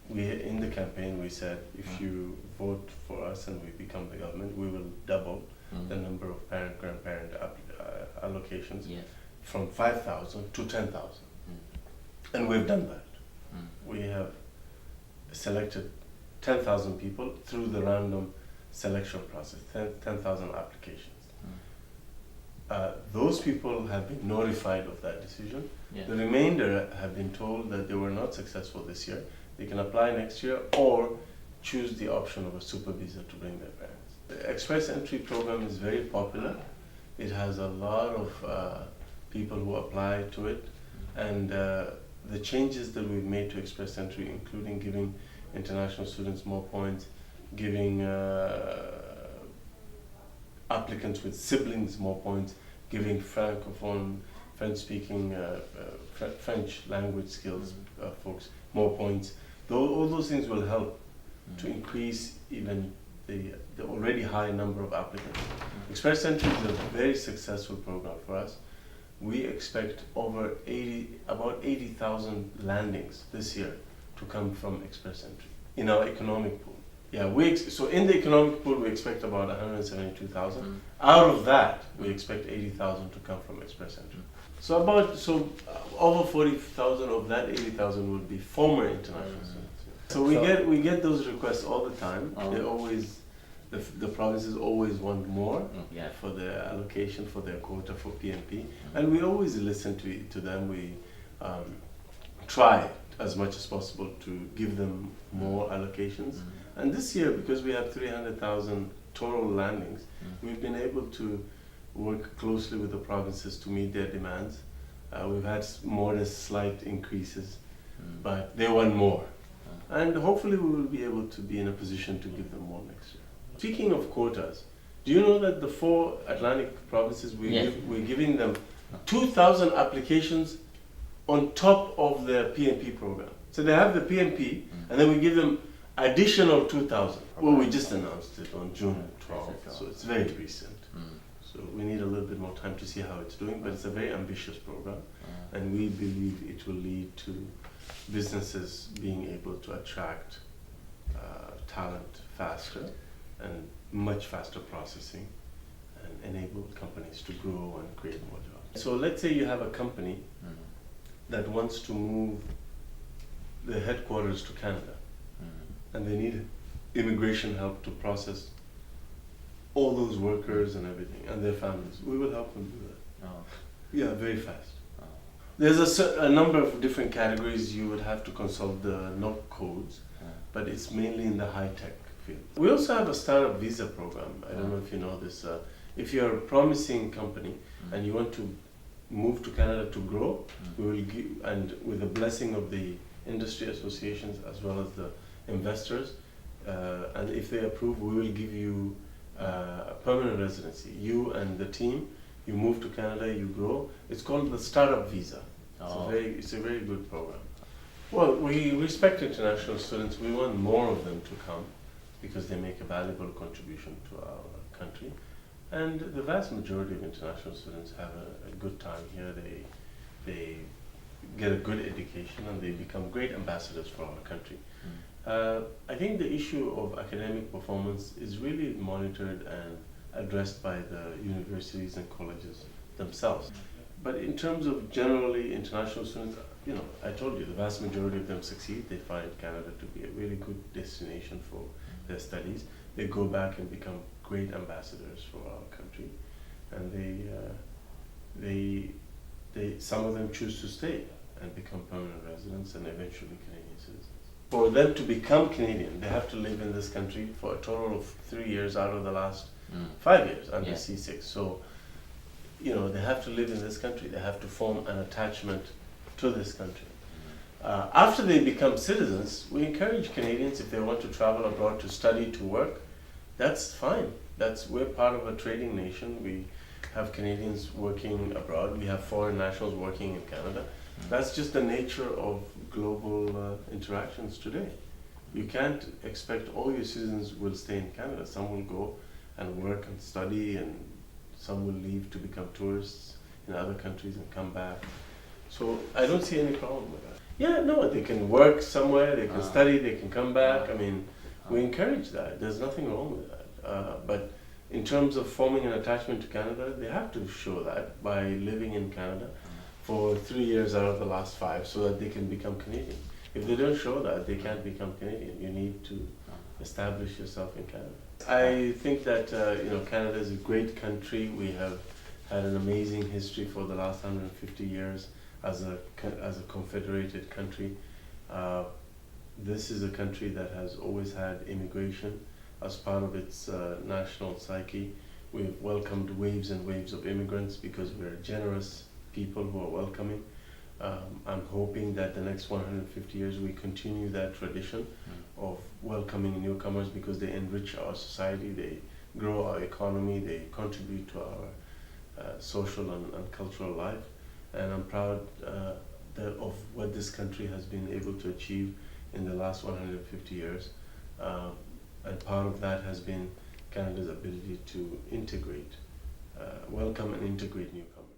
in the campaign we said if you vote for us and we become the government, we will double the number of parent-grandparent allocations from 5,000 to 10,000. And we've done that. We have selected 10,000 people through the random selection process, 10,000 applications. Those people have been notified of that decision. The remainder have been told that they were not successful this year. They can apply next year or choose the option of a super visa to bring their parents. The Express Entry program is very popular. It has a lot of people who apply to it, and the changes that we've made to Express Entry, including giving international students more points, giving applicants with siblings more points, giving francophone, French-speaking, French language skills folks more points. All those things will help to increase even the already high number of applicants. Express Entry is a very successful program for us. We expect about 80,000 landings this year to come from Express Entry in our economic pool. So in the economic pool we expect about 172,000. Out of that we expect 80,000 to come from Express Entry. So over 40,000 of that 80,000 would be former international students. So we get those requests all the time. They always, the provinces always want more for their allocation, for their quota for PNP, and we always listen to them. We try as much as possible to give them more allocations. And this year, because we have 300,000 total landings, we've been able to work closely with the provinces to meet their demands. We've had more than slight increases, but they want more. And hopefully we will be able to be in a position to give them more next year. Speaking of quotas, do you know that the 4 Atlantic provinces, we're giving them 2,000 applications on top of their PNP program. So they have the PNP, and then we give them additional 2,000. Well, we just announced it on June 12th, so it's very recent. So we need a little bit more time to see how it's doing, but it's a very ambitious program, and we believe it will lead to businesses being able to attract talent faster and much faster processing, and enable companies to grow and create more jobs. So let's say you have a company that wants to move the headquarters to Canada, and they need immigration help to process all those workers and everything, and their families. We will help them do that. Yeah, very fast. There's a number of different categories. You would have to consult the NOC codes, but it's mainly in the high-tech field. We also have a startup visa program. I don't know if you know this. If you're a promising company and you want to move to Canada to grow, we will give, and with the blessing of the industry associations as well as the investors, and if they approve, we will give you a permanent residency. You and the team, you move to Canada, you grow. It's called the startup visa. It's a very good program. Well, we respect international students. We want more of them to come because they make a valuable contribution to our country. And the vast majority of international students have a good time here. They get a good education and they become great ambassadors for our country. I think the issue of academic performance is really monitored and addressed by the universities and colleges themselves. But in terms of generally international students, I told you the vast majority of them succeed. They find Canada to be a really good destination for their studies. They go back and become great ambassadors for our country, and some of them choose to stay and become permanent residents and eventually Canadian citizens. For them to become Canadian, they have to live in this country for a total of 3 years out of the last 5 years under C6. So, they have to live in this country. They have to form an attachment to this country. After they become citizens, we encourage Canadians, if they want to travel abroad to study, to work, that's fine. We're part of a trading nation. We have Canadians working abroad. We have foreign nationals working in Canada. That's just the nature of global interactions today. You can't expect all your citizens will stay in Canada. Some will go and work and study, and some will leave to become tourists in other countries and come back. So I don't see any problem with that. Yeah, no, they can work somewhere, they can study, they can come back. I mean, we encourage that. There's nothing wrong with that. But in terms of forming an attachment to Canada, they have to show that by living in Canada for 3 years out of the last 5 so that they can become Canadian. If they don't show that, they can't become Canadian. You need to establish yourself in Canada. I think that Canada is a great country. We have had an amazing history for the last 150 years as a confederated country. This is a country that has always had immigration as part of its national psyche. We've welcomed waves and waves of immigrants because we're generous people who are welcoming. I'm hoping that the next 150 years we continue that tradition of welcoming newcomers because they enrich our society, they grow our economy, they contribute to our social and cultural life. And I'm proud of what this country has been able to achieve in the last 150 years. And part of that has been Canada's ability to integrate, welcome and integrate newcomers.